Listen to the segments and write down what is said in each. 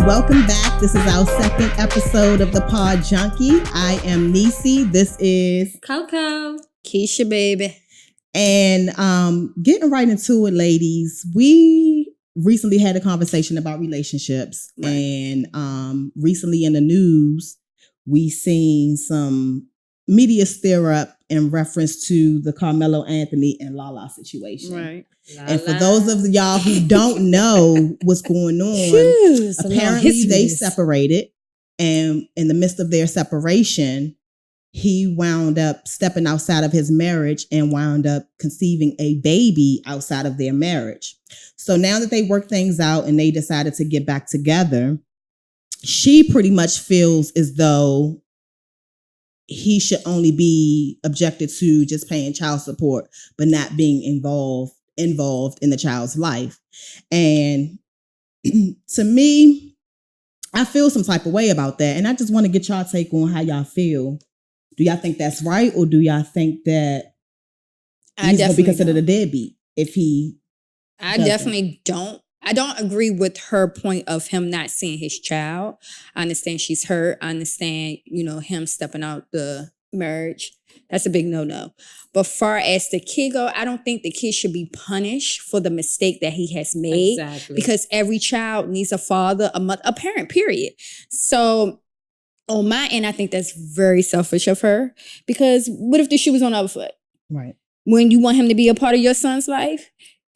welcome back. This is our second episode of the pod Junkie. I am Nisi. This is Coco. Keisha, baby. And getting right into it, ladies, we recently had a conversation about relationships. Right. And recently in the news, we seen some media stir up in reference to the Carmelo Anthony and LALA situation. Right. LALA. And for those of y'all who don't know what's going on, apparently they separated. And in the midst of their separation, he wound up stepping outside of his marriage and wound up conceiving a baby outside of their marriage. So now that they worked things out and they decided to get back together, she pretty much feels as though he should only be objected to just paying child support, but not being involved in the child's life. And to me, I feel some type of way about that. And I just want to get y'all take on how y'all feel. Do y'all think that's right? Or do y'all think that he's going to be considered a deadbeat if he definitely don't. I don't agree with her point of him not seeing his child. I understand she's hurt. I understand, him stepping out the marriage. That's a big no-no. But far as the kid go, I don't think the kid should be punished for the mistake that he has made. Exactly. Because every child needs a father, a mother, a parent, period. So on my end, I think that's very selfish of her. Because what if the shoe was on the other foot? Right. When you want him to be a part of your son's life?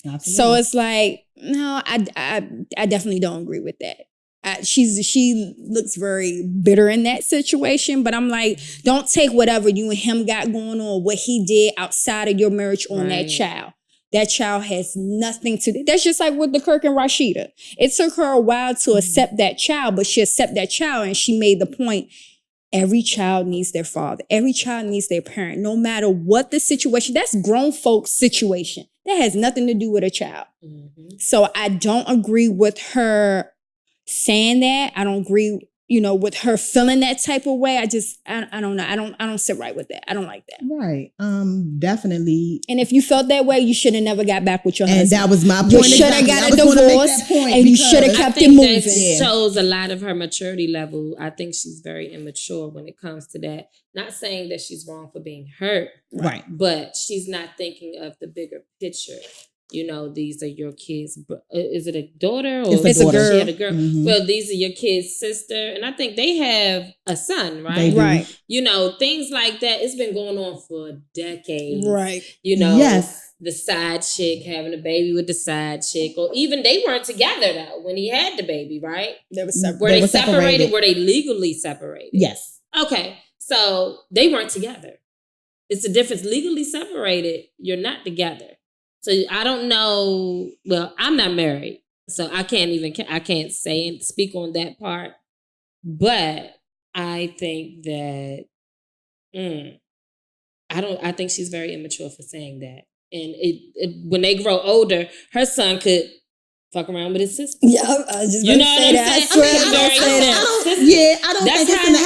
Absolutely. So it's like, no, I definitely don't agree with that. She looks very bitter in that situation, but I'm like, don't take whatever you and him got going on, what he did outside of your marriage on that child. That child has nothing to do. That's just like with the Kirk and Rashida. It took her a while to accept that child, but she accepted that child and she made the point, every child needs their father. Every child needs their parent, no matter what the situation. That's grown folks' situation. That has nothing to do with a child. Mm-hmm. So I don't agree with her saying that. I don't agree, with her feeling that type of way. I don't know. I don't sit right with that. I don't like that. Right. Definitely. And if you felt that way, you should have never got back with your husband. And that was my point. You should have got a divorce and you should have kept it moving. That shows a lot of her maturity level. I think she's very immature when it comes to that. Not saying that she's wrong for being hurt. Right. But she's not thinking of the bigger picture. These are your kids. Is it a daughter or it's a girl? She had a girl. Mm-hmm. Well, these are your kids' sister. And I think they have a son, right? Right. Things like that. It's been going on for decades. Right. Yes. The side chick having a baby with the side chick. Or even they weren't together, though, when he had the baby, right? They were separated. Were they separated? Were they legally separated? Yes. Okay. So they weren't together. It's a difference. Legally separated, you're not together. So I don't know. Well, I'm not married, so I can't say and speak on that part. But I think that I think she's very immature for saying that. And when they grow older, her son could fuck around with his sister. Yeah, I was just going to say that. I swear I don't say that. I don't think it's an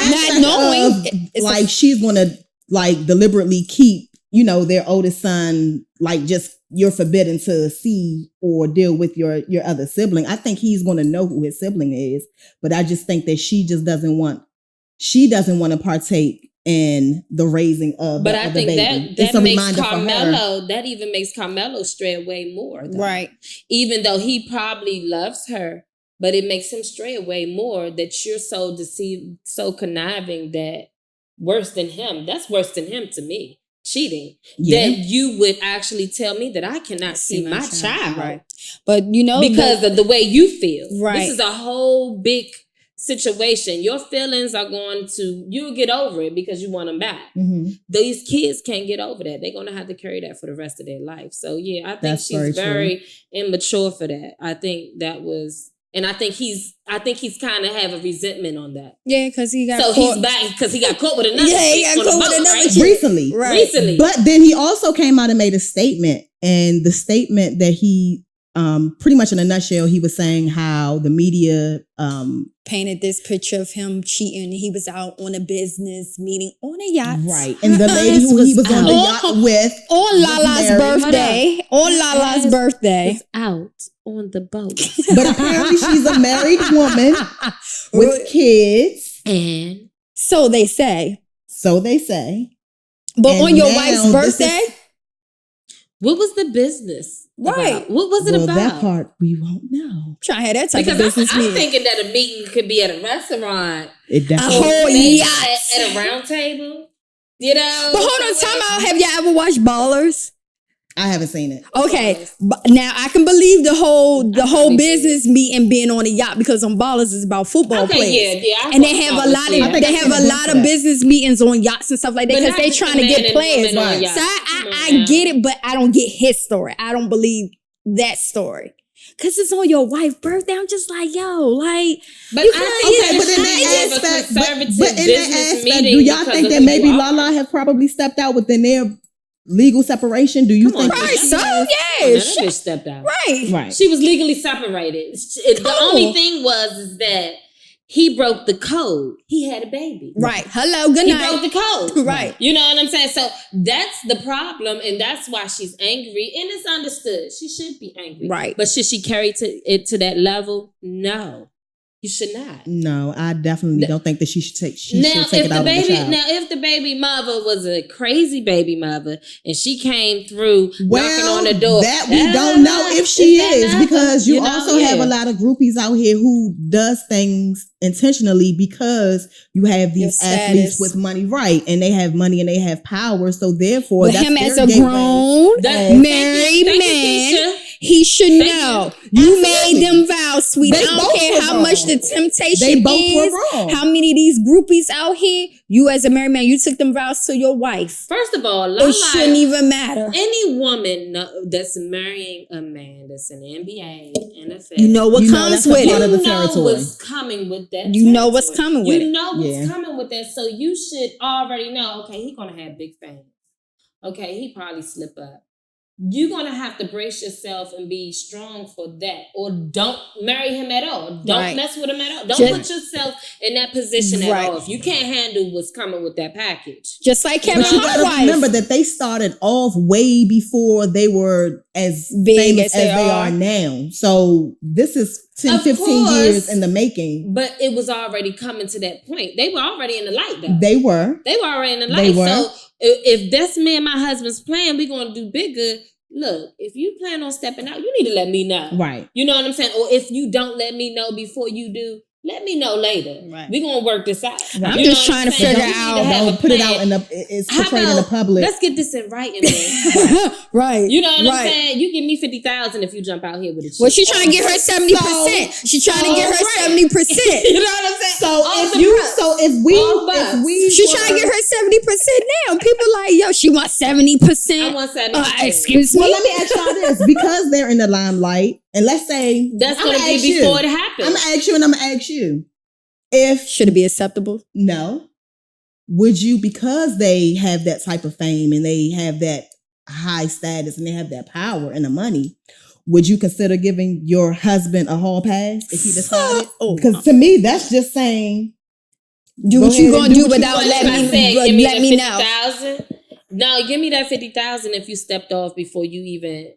aspect of like she's going to like deliberately keep, their oldest son, like just you're forbidden to see or deal with your other sibling. I think he's going to know who his sibling is, but I just think that she doesn't want to partake in the raising of but the I think baby. that makes Carmelo, that even makes Carmelo stray away more. Though. Right. Even though he probably loves her, but it makes him stray away more that you're so deceived, so conniving that worse than him. That's worse than him to me. Cheating. Yeah. That you would actually tell me that I cannot see my child. Right. But because of the way you feel. Right. This is a whole big situation. Your feelings are you'll get over it because you want them back. Mm-hmm. These kids can't get over that. They're going to have to carry that for the rest of their life. So yeah, I think she's very immature for that. I think that was, and I think he's kind of have a resentment on that. Yeah, because he got caught. He's back because he got caught with another. Yeah, he got caught with another chick. Recently. Right. Recently. But then he also came out and made a statement, and the statement that he pretty much in a nutshell, he was saying how the media painted this picture of him cheating. He was out on a business meeting on a yacht. Right. And the lady who he was on the yacht with on LALA's birthday. On LALA's birthday. Was out on the boat. But apparently she's a married woman with kids. And so they say. So they say. But and on your wife's birthday? What was the business? Right. About? What was it about? That part we won't know. Trying to have that type of business meeting. I'm thinking that a meeting could be at a restaurant. It definitely. A whole yacht. At a round table. You know? But hold on, time out. Have y'all ever watched Ballers? I haven't seen it. Okay, now I can believe the whole business meeting being on a yacht because on Ballers is about football players. Yeah, and they have a lot of business meetings on yachts and stuff like that because they trying to get players. So I get it, but I don't get his story. I don't believe that story. Cause it's on your wife's birthday. I'm just like, yo, like. But in that aspect, do y'all think that maybe LALA have probably stepped out within their legal separation? Do you think? Right, so yeah, that bitch stepped out. Right. She was legally separated. The only thing is that he broke the code. He had a baby. Right. Hello. Good night. He broke the code. Right. You know what I'm saying? So that's the problem, and that's why she's angry. And it's understood. She should be angry. Right. But should she carry it to that level? No. You should not. No, I definitely don't think that she should take it out on the child. Now, if the baby mother was a crazy baby mother and she came through knocking on the door, that we don't know if she is, because you also have a lot of groupies out here who does things intentionally because you have these athletes with money, right? And they have money and they have power, so therefore, that's him as a grown married man. He should know. You made them vows, sweet. I don't care how much the temptation is. How many of these groupies out here, you as a married man, you took them vows to your wife. First of all, it shouldn't even matter. Any woman that's marrying a man that's in the NBA, NFL, you know what comes with it. You know what's coming with that. You know what's coming with it. You know what's coming with that. So you should already know, okay, he's going to have big fans. Okay, he probably slip up. You're going to have to brace yourself and be strong for that. Or don't marry him at all. Don't mess with him at all. Don't put yourself in that position at all. If you can't handle what's coming with that package. Just like Kevin Hart. But you got to remember that they started off way before they were as famous as they are now. So this is 10, 15 years in the making. But it was already coming to that point. They were already in the light, though. They were already in the light. So if that's me and my husband's plan, we're going to do bigger. Look, if you plan on stepping out, you need to let me know. Right. You know what I'm saying? Or if you don't let me know before you do, let me know later. Right. We're going to work this out. Right. I'm just trying to figure out. Don't put it out it's portrayed in the public. Let's get this in writing, man. Right. You know what I'm saying? You give me $50,000 if you jump out here with a chick. Well, she's trying to get her 70%. She's trying to get her 70%. You know what I'm saying? She's trying to get her 70% now. People like, yo, she wants 70%. I want 70%. Excuse me. Well, let me ask y'all this. Because they're in the limelight, and let's say that's going to be before it happens. I'm going to ask you and I'm going to ask you. Should it be acceptable? No. Would you, because they have that type of fame and they have that high status and they have that power and the money, would you consider giving your husband a hall pass if he decided? Because to me, that's just saying, do what you gonna do without letting me know. No, give me that $50,000 if you stepped off before you even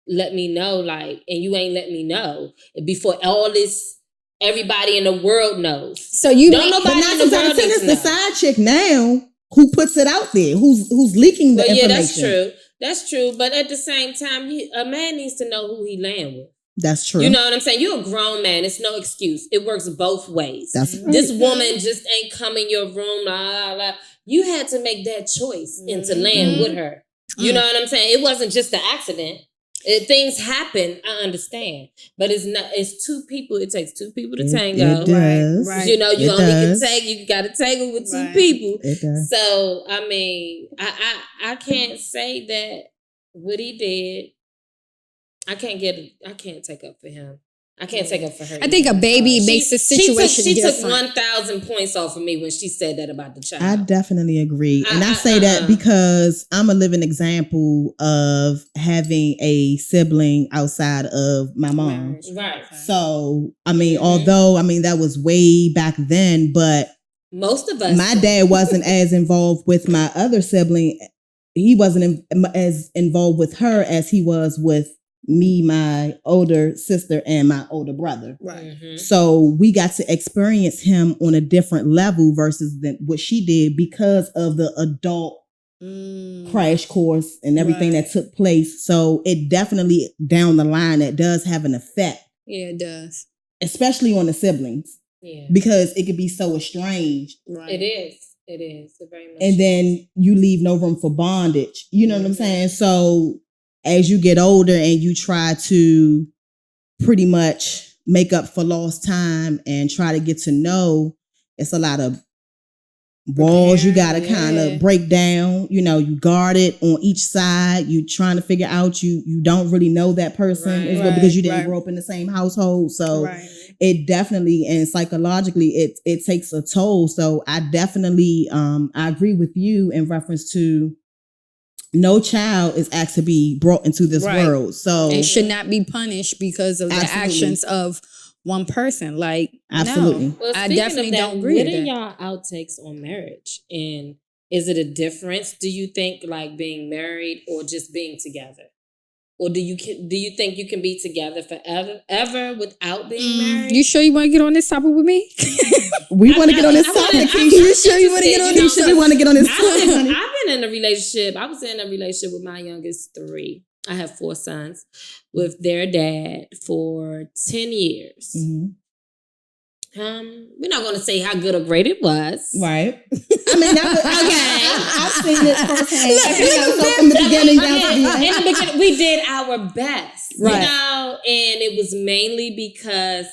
let me know, and you ain't let me know before all this. Everybody in the world knows. So you don't nobody in the world knows. It's the side chick now who puts it out there, who's leaking the information. Yeah, that's true. But at the same time, a man needs to know who he laying with. That's true. You know what I'm saying? You're a grown man. It's no excuse. It works both ways. That's right. This woman just ain't come in your room. Blah, blah, blah. You had to make that choice into laying with her. You know what I'm saying? It wasn't just an accident. Things happen, I understand, but it's not. It's two people. It takes two people to tango. It does. Right. You know, you got to tangle with two people. It does. So I mean, I can't say that what he did. I can't take up for him. I can't take up for her. I think a baby makes the situation different. She took 1,000 points off of me when she said that about the child. I definitely agree. And I say that because I'm a living example of having a sibling outside of my mom. Right. So, I mean, although, that was way back then, but most of us. My dad wasn't as involved with my other sibling. He wasn't as involved with her as he was with me, my older sister, and my older brother. Right. Mm-hmm. So we got to experience him on a different level versus than what she did because of the adult crash course and everything that took place. So it definitely down the line, that does have an effect. Yeah, it does. Especially on the siblings. Yeah. Because it could be so estranged. Right. It is. It is. It very much. And then you leave no room for bondage. You know what I'm saying? So as you get older and you try to pretty much make up for lost time and try to get to know, it's a lot of walls you got to kind of break down. You know, you guard it on each side. You trying to figure out you don't really know that person as well because you didn't grow up in the same household. So it definitely, and psychologically, it takes a toll. So I definitely, I agree with you in reference to no child is asked to be brought into this world. So it should not be punished because of the actions of one person. Like, absolutely. No, well, I definitely don't agree with that. What are y'all outtakes on marriage? And is it a difference, do you think, like being married or just being together? Or do you think you can be together forever without being married? You sure you want to get on this topic with me? We want to get on this topic. You sure you want to get on this topic? We want to get on this topic. I've been in a relationship. I was in a relationship with my youngest 3. I have 4 sons with their dad for 10 years. Mm-hmm. We're not going to say how good or great it was. Right. I mean, I've seen it firsthand. From the beginning down to the end. In the beginning, we did our best. Right. You know, and it was mainly because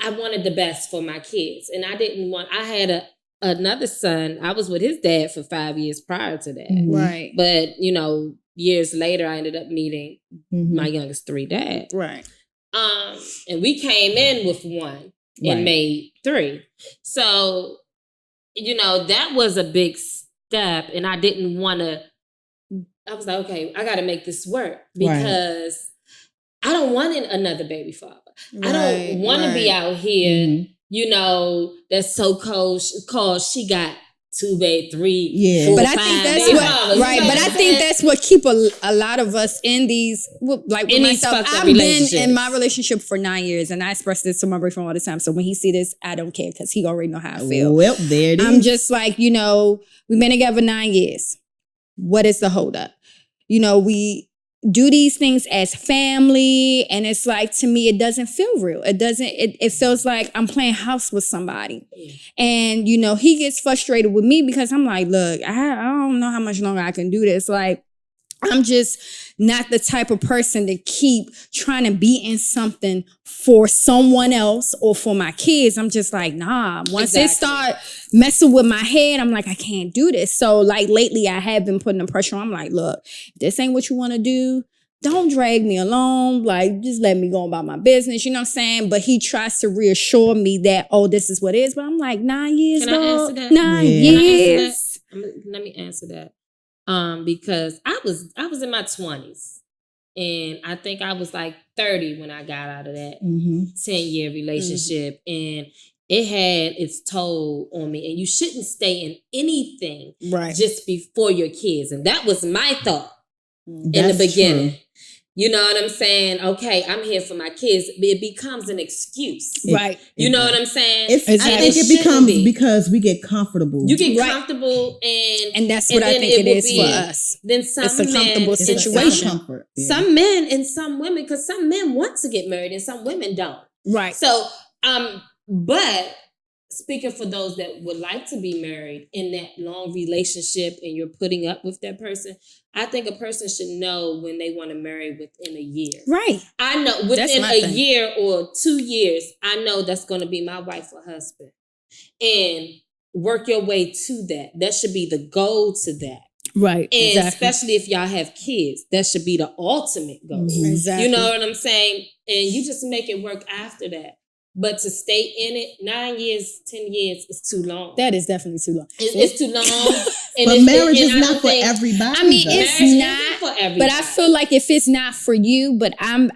I wanted the best for my kids. And I had another son. I was with his dad for 5 years prior to that. Mm-hmm. Right. But, you know, years later, I ended up meeting my youngest 3 dad. Right. And we came in with 1 and made 3. So, you know, that was a big step. And I didn't want to, I was like, okay, I got to make this work because I don't want another baby father. I don't want to be out here, you know, that's so called she got 2 baby, 3, 4, but 5 I think that's baby what fathers. but I think that's what keep a lot of us in these, like with myself. I've been in my relationship for 9 years, and I express this to my boyfriend all the time. So when he see this, I don't care because he already know how I feel. Well, there it is. I'm just like, you know, we've been together 9 years. What is the holdup? You know, we do these things as family, and it's like, to me, it doesn't feel real. It feels like I'm playing house with somebody. And, you know, he gets frustrated with me because I'm like, look, I don't know how much longer I can do this. Like, I'm just not the type of person to keep trying to be in something for someone else or for my kids. I'm just like, nah. Once they start messing with my head, I'm like, I can't do this. So like lately I have been putting the pressure on. I'm like, look, if this ain't what you want to do, don't drag me along. Like, just let me go about my business. You know what I'm saying? But he tries to reassure me that, oh, this is what it is. But I'm like, 9 years, Can I answer that? 9 years. Let me answer that. Because I was in my 20s, and I think I was like 30 when I got out of that 10-year relationship, and it had its toll on me. And you shouldn't stay in anything just before your kids. And that was my thought in the beginning. True. You know what I'm saying? Okay, I'm here for my kids. It becomes an excuse. Right. You know what I'm saying? I think it becomes because we get comfortable. You get comfortable, and that's what I think it is for us. Then it's a comfortable situation. Some men and some women, because some men want to get married and some women don't. Right. So, but speaking for those that would like to be married in that long relationship and you're putting up with that person, I think a person should know when they want to marry within a year. Right. I know within a year or 2 years, I know that's going to be my wife or husband. And work your way to that. That should be the goal to that. Right. And especially if y'all have kids, that should be the ultimate goal. Exactly. You know what I'm saying? And you just make it work after that. But to stay in it, 9 years, 10 years is too long. That is definitely too long. It's too long. But marriage is not for everybody. I mean, it's not for everybody. But I feel like if it's not for you, but I'm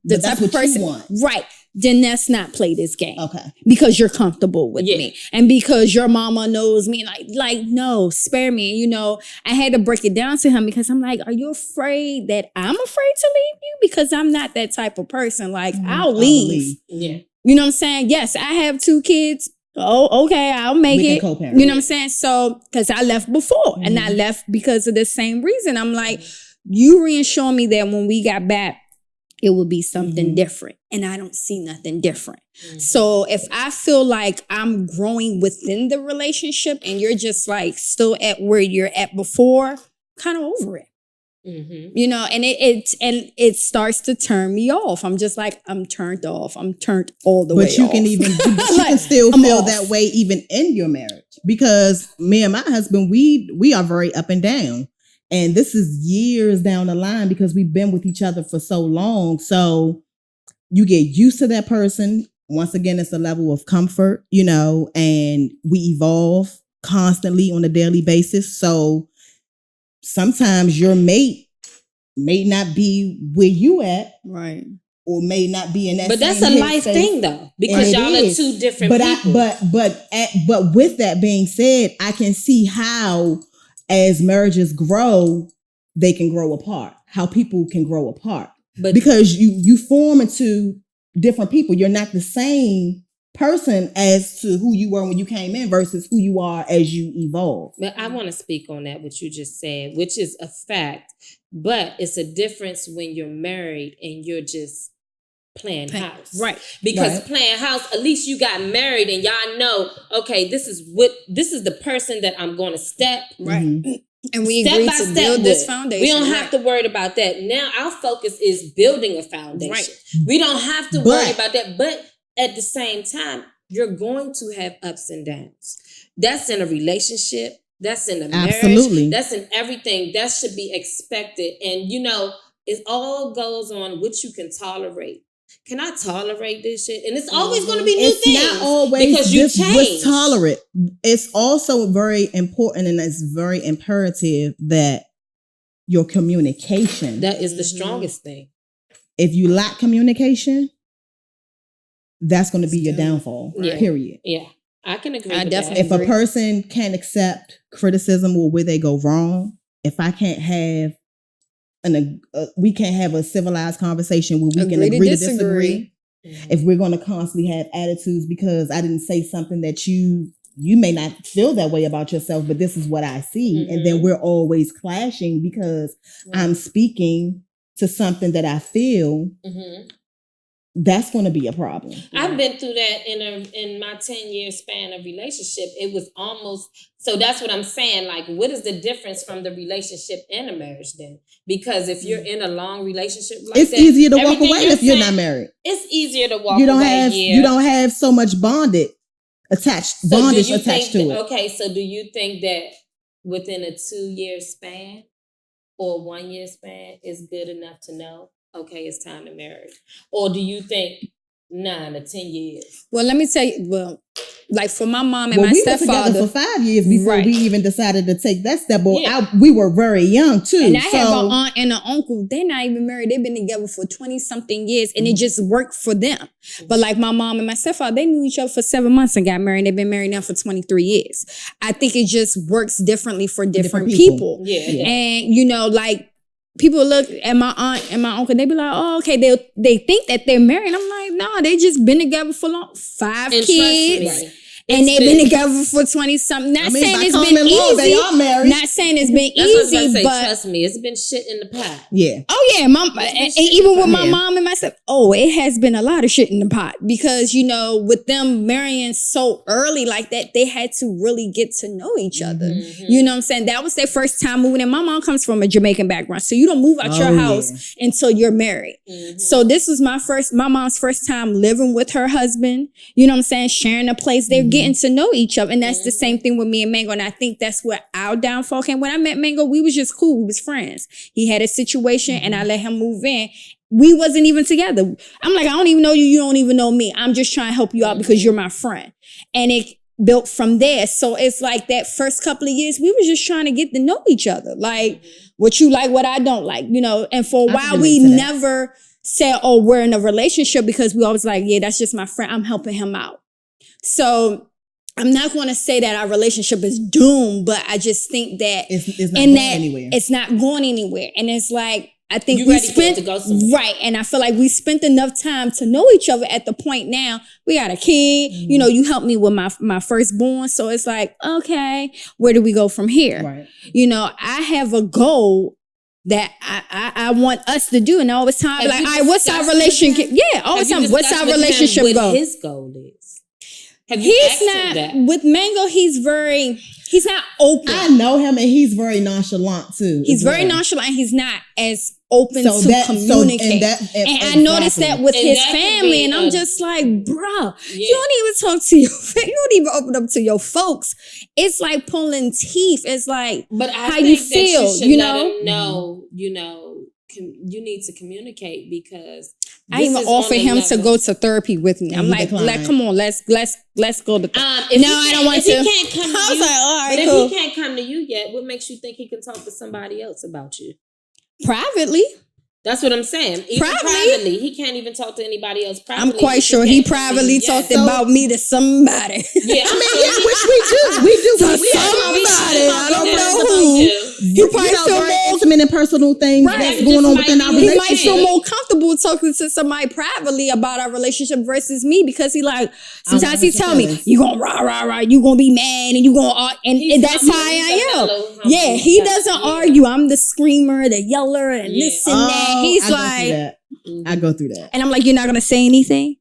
the type of person, right? then let's not play this game. Okay. Because you're comfortable with me. And because your mama knows me. Like, no, spare me. You know, I had to break it down to him because I'm like, are you afraid that I'm afraid to leave you? Because I'm not that type of person. Like, I'll leave. Yeah. You know what I'm saying? Yes, I have 2 kids. Oh, okay, I'll make it. Co-parent. You know what I'm saying? So, because I left before and I left because of the same reason. I'm like, you reassure me that when we got back, it will be something different. And I don't see nothing different. So if I feel like I'm growing within the relationship and you're just like still at where you're at before, kind of over it. You know, and it starts to turn me off. I'm just like, I'm turned off. I'm turned all the way off. But you can even, you can still feel that way even in your marriage. Because me and my husband, we are very up and down. And this is years down the line because we've been with each other for so long. So you get used to that person. Once again, it's a level of comfort, you know, and we evolve constantly on a daily basis. So sometimes your mate may not be where you at. Right. Or may not be in that. But that's a life thing though. Because y'all are 2 different people. But with that being said, I can see how as marriages grow, they can grow apart. How people can grow apart. But because you form into different people. You're not the same person as to who you were when you came in versus who you are as you evolve. But I want to speak on that, what you just said, which is a fact. But it's a difference when you're married and you're just playing house. Right. Because playing house, at least you got married and y'all know, okay, this is the person that I'm going to step. Right. And we agreed to build this foundation. We don't have to worry about that. Now our focus is building a foundation. Right. We don't have to worry about that. But at the same time, you're going to have ups and downs. That's in a relationship. That's in a marriage. That's in everything. That should be expected. And, you know, it all goes on what you can tolerate. Can I tolerate this shit? And it's always going to be new things. It's not always because you change. Tolerate. It's also very important and it's very imperative that your communication. That is the strongest thing. If you lack communication, that's going to be your downfall. Yeah. Period. Yeah. I can agree with definitely that. If a person can't accept criticism or where they go wrong, if I can't have we can't have a civilized conversation where we can agree to disagree. If we're going to constantly have attitudes because I didn't say something that you may not feel that way about yourself, but this is what I see. And then we're always clashing because I'm speaking to something that I feel. That's going to be a problem. I've been through that in my 10-year span of relationship. It was almost, so that's what I'm saying. Like, what is the difference from the relationship and a marriage then? Because if you're in a long relationship like it's easier to walk away if you're not married. It's easier to walk away. You don't have so much bondage attached to it. Okay, so do you think that within a 2-year span or 1-year span is good enough to know, okay, it's time to marry? Or do you think 9 or 10 years? Well, let me tell you, like for my mom and my stepfather. We were together for 5 years before we even decided to take that step. We were very young too. And I have an aunt and an uncle. They're not even married. They've been together for 20-something years and it just worked for them. But like my mom and my stepfather, they knew each other for 7 months and got married. They've been married now for 23 years. I think it just works differently for different people. Yeah. And, you know, like, people look at my aunt and my uncle, they be like, oh, okay, they think that they're married. I'm like, no, they just been together for 5 kids. And they've been together for 20-something. Not saying it's been easy. They are married. Not saying it's been easy, but trust me, it's been shit in the pot. Yeah. Oh yeah, and even with my mom and myself, it has been a lot of shit in the pot because you know, with them marrying so early like that, they had to really get to know each other. You know what I'm saying? That was their first time moving in. My mom comes from a Jamaican background, so you don't move out your house until you're married. So this was my mom's first time living with her husband. You know what I'm saying? Sharing a place. They're getting to know each other. And that's the same thing with me and Mango. And I think that's where our downfall came. When I met Mango, we was just cool. We was friends. He had a situation and I let him move in. We wasn't even together. I'm like, I don't even know you. You don't even know me. I'm just trying to help you out because you're my friend. And it built from there. So it's like that first couple of years, we was just trying to get to know each other. Like what you like, what I don't like, you know. And for a while, we never said, oh, we're in a relationship because we always like, yeah, that's just my friend. I'm helping him out. So I'm not going to say that our relationship is doomed, but I just think that it's not going anywhere. It's not going anywhere. And it's like, I think you we ready spent, for it to go somewhere. right. And I feel like we spent enough time to know each other at the point now. We got a kid, you know, you helped me with my firstborn. So it's like, okay, where do we go from here? Right. You know, I have a goal that I want us to do. And all the time, like, all right, what's our relationship? Yeah, all the time, what's our relationship goal? What his goal is. He's not, with Mango, he's not open. I know him and he's very nonchalant too. He's very nonchalant and he's not as open to communicate. And I noticed that with his family, and I'm just like, bro, you don't even talk to your family. You don't even open up to your folks. It's like pulling teeth. It's like, but I how think you feel, that you should you let know? him know, you know, you need to communicate because I even offered him to go to therapy with me. I'm like, come on, let's go to therapy. I don't want to. If he can't come to you, like, all right, but cool. if he can't come to you yet, what makes you think he can talk to somebody else about you? Privately. That's what I'm saying. Even privately, he can't even talk to anybody else privately. I'm quite sure he privately talked about me to somebody. Yeah, which we do. To somebody. I don't know who. He probably feel more intimate and personal things that's going on within our relationship. He might feel more comfortable talking to somebody privately about our relationship versus me because he like, sometimes he tell me, you gonna rah, you gonna be mad and you gonna, and that's how I am. Yeah, he doesn't argue. I'm the screamer, the yeller, and this and that. He's like, I go through that. And I'm like, you're not going to say anything?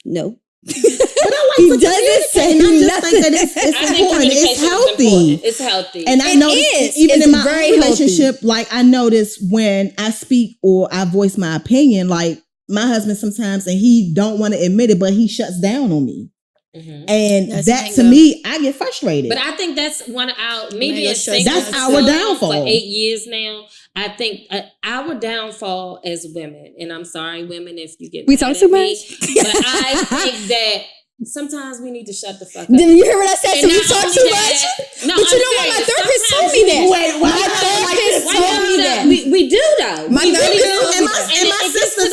No. But I like he doesn't say nothing. That it's important. It's healthy. It's healthy. And I notice even in my own relationship, like I notice when I speak or I voice my opinion, like my husband sometimes, and he don't want to admit it, but he shuts down on me. Mm-hmm. And that to me, I get frustrated. But I think that's one of our that's our downfall for 8 years now. I think our downfall as women, and I'm sorry, women, if you get we talk too much, but I think that sometimes we need to shut the fuck up. Did you hear what I said? So we talk too much? No, but you know what? My therapist told me that. My therapist told me that. We do though. My therapist and my sister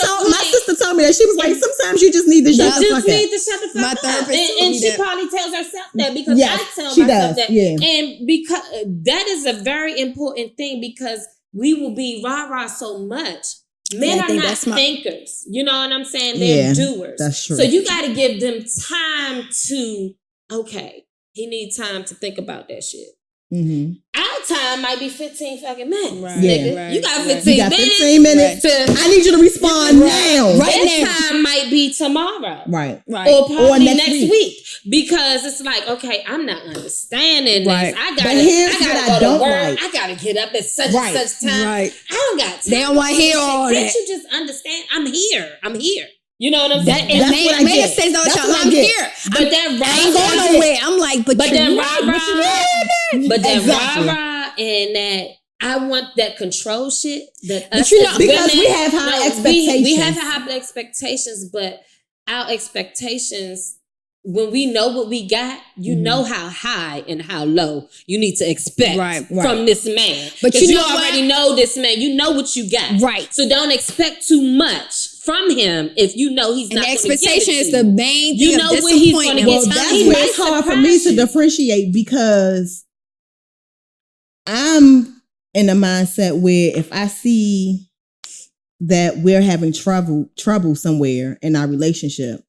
told me that. She was like, sometimes you just need to shut the fuck up. You just need to shut the fuck up. My therapist told me and she probably tells herself that because I tell myself that. Yeah. And because that is a very important thing because we will be rah-rah so much. Men are not thinkers. You know what I'm saying? They're doers. That's true. So you got to give them time to, okay, he needs time to think about that shit. Mm-hmm. Our time might be 15 fucking minutes. Right. Yeah. Right. You got 15 minutes. I need you to respond now. That time might be tomorrow. Right. Or probably next week. Because it's like, okay, I'm not understanding this. I gotta go to work. I gotta get up at such and such time. Right. I don't got time. They don't want to hear all that. Can't you just understand? I'm here. You know what I'm saying? And Maya says all the time, I'm here. But that I ain't going nowhere. I'm like, but then rah-rah and that I want that control shit. That us because we have high expectations. We have high expectations, but our expectations, when we know what we got, you know how high and how low you need to expect from this man. But you already know this man. You know what you got. Right. So don't expect too much from him if you know he's not going to give it to you. And the expectation is the main thing. You know when he's going to get. That's where it's hard for me to differentiate because I'm in a mindset where if I see that we're having trouble somewhere in our relationship,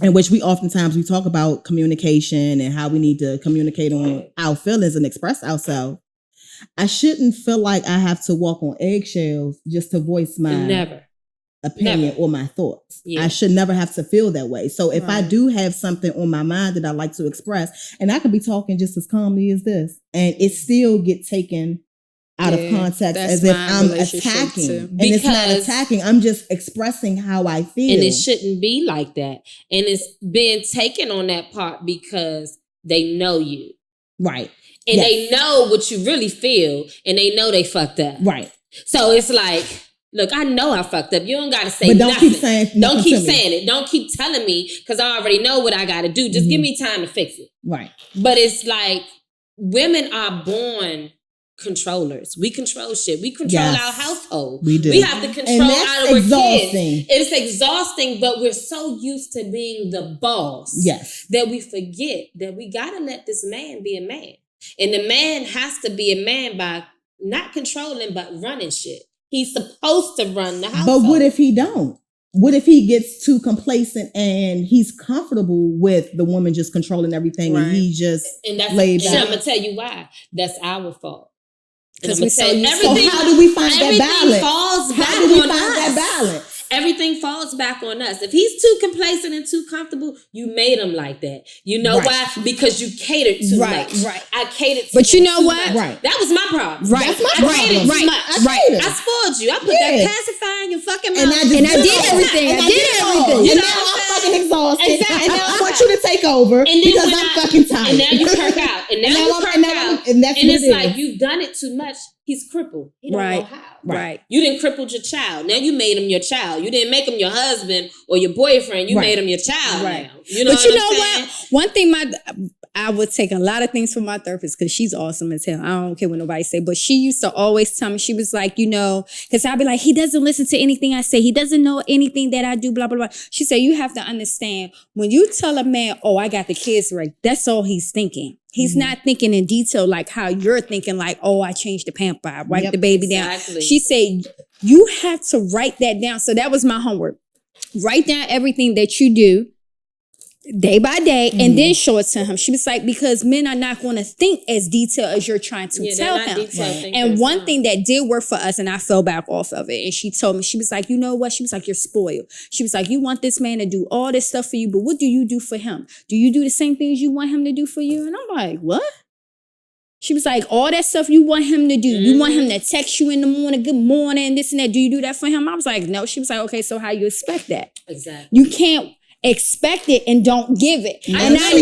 in which we talk about communication and how we need to communicate on our feelings and express ourselves, I shouldn't feel like I have to walk on eggshells just to voice my opinion or my thoughts. Yeah. I should never have to feel that way. So if I do have something on my mind that I like to express, and I could be talking just as calmly as this, and it still get taken out of context as if I'm attacking. And it's not attacking. I'm just expressing how I feel. And it shouldn't be like that. And it's being taken on that part because they know you. Right. And they know what you really feel. And they know they fucked up. Right. So it's like, look, I know I fucked up. You don't got to say nothing. Don't keep saying it. Don't keep telling me because I already know what I got to do. Just give me time to fix it. Right. But it's like women are born controllers. We control shit. We control our household. We do. We have to control our exhausting. kids. It's exhausting, but we're so used to being the boss that we forget that we gotta let this man be a man. And the man has to be a man by not controlling but running shit. He's supposed to run the household. But what if he don't? What if he gets too complacent and he's comfortable with the woman just controlling everything and he just laid back? And I'm gonna tell you why. That's our fault. Because we say everything. So how do we find that balance? How do we find that balance? Everything falls back on us. If he's too complacent and too comfortable, you made him like that. You know why? Because you catered too much. Right. I catered too much. But you know what? Right. That was my problem. Right. That's my problem. I spoiled you. I put that pacifier in your fucking mouth. And I did everything. I did everything. And now I'm fucking exhausted. Exactly. And now I want you to take over because I'm fucking tired. And now you kirk out. And now you kirk out. And it's like you've done it too much. He's crippled. He don't know how. Right. You didn't cripple your child. Now you made him your child. You didn't make him your husband or your boyfriend. You made him your child now. You know what? One thing I would take a lot of things from my therapist because she's awesome as hell. I don't care what nobody say. But she used to always tell me, she was like, because I'd be like, he doesn't listen to anything I say. He doesn't know anything that I do, blah, blah, blah. She said, you have to understand, when you tell a man, oh, I got the kids right, that's all he's thinking. He's not thinking in detail like how you're thinking, like, oh, I changed the pamper, I wiped the baby down. She said, you have to write that down. So that was my homework. Write down everything that you do day by day and then show it to him. She was like, because men are not going to think as detailed as you're trying to tell him. And one thing that did work for us, and I fell back off of it, and she told me, she was like, you know what? She was like, you're spoiled. She was like, you want this man to do all this stuff for you, but what do you do for him? Do you do the same things you want him to do for you? And I'm like, what? She was like, all that stuff you want him to do. You want him to text you in the morning, good morning, this and that. Do you do that for him? I was like, no. She was like, okay, so how you expect that? Exactly. You can't expect it and don't give it. And I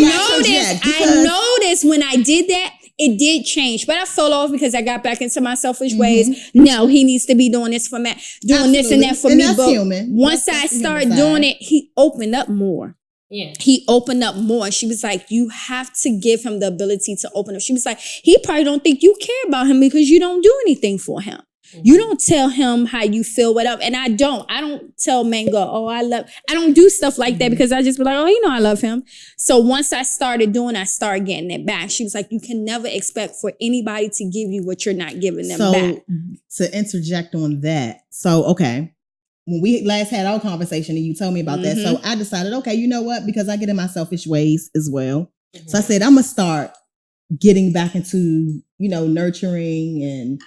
noticed when I did that, it did change. But I fell off because I got back into my selfish ways. No, he needs to be doing this for me, doing this and that for me. But once I started doing it, he opened up more. Yeah. He opened up more. She was like, you have to give him the ability to open up. She was like, he probably don't think you care about him because you don't do anything for him. You don't tell him how you feel, whatever. And I don't tell men, I don't do stuff like that because I just be like, oh, I love him. So once I started doing, I started getting it back. She was like, you can never expect for anybody to give you what you're not giving them back. To interject on that. So, okay. When we last had our conversation and you told me about that. So I decided, okay, you know what? Because I get in my selfish ways as well. So I said, I'm going to start getting back into, nurturing and,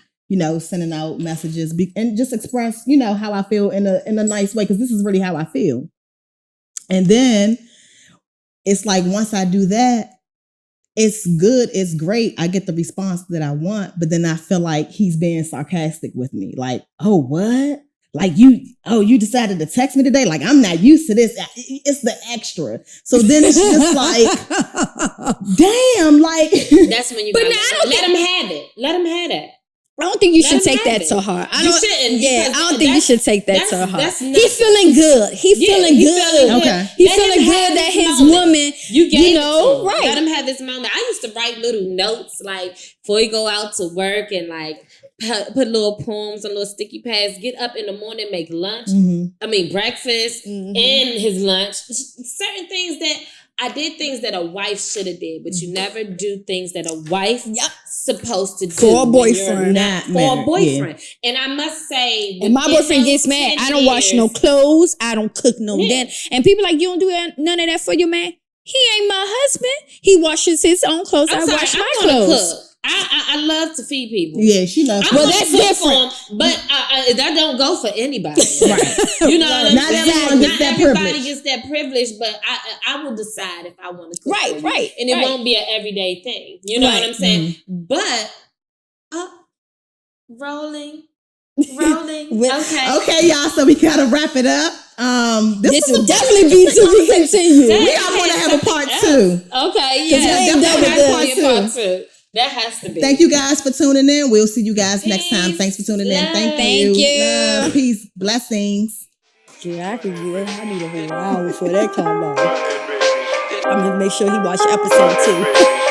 sending out messages and just express, how I feel in a nice way. Cause this is really how I feel. And then it's like, once I do that, it's good. It's great. I get the response that I want, but then I feel like he's being sarcastic with me. Like, oh, what? Like you decided to text me today? Like, I'm not used to this. It's the extra. So then it's just like, damn, like. That's when you gotta let him have it. Let him have it. I don't think you should take that to heart. You shouldn't. Yeah, I don't think you should take that to heart. He's feeling good. He's feeling good. Okay. He's feeling good that his woman, you gave it to him. Right. Let him have his moment. I used to write little notes like before he go out to work and like put little poems on little sticky pads. Get up in the morning, make lunch. Breakfast and his lunch. Certain things that I did things that a wife should have did, but you never do things that a wife supposed to do for a boyfriend. For a boyfriend. Yeah. And I must say, and my boyfriend gets mad. I don't wash no clothes. I don't cook no dinner. And people like, you don't do none of that for your man. He ain't my husband. He washes his own clothes. I wash my clothes. I love to feed people. Yeah, she loves. Well, that's different. But that don't go for anybody. Right. You know what I'm saying? Not everybody gets that privilege, but I will decide if I want to cook for you. Right. And it won't be an everyday thing. You know what I'm saying? But rolling. Okay, y'all. So we gotta wrap it up. This will definitely be to be continued. We are going to have a part 2. Okay, yeah. Part 2. That has to be. Thank you guys for tuning in. We'll see you guys next time. Thanks for tuning in. Thank you. Love, peace, blessings. Yeah, I need a whole hour before that comes out. I'm gonna make sure he watch episode 2.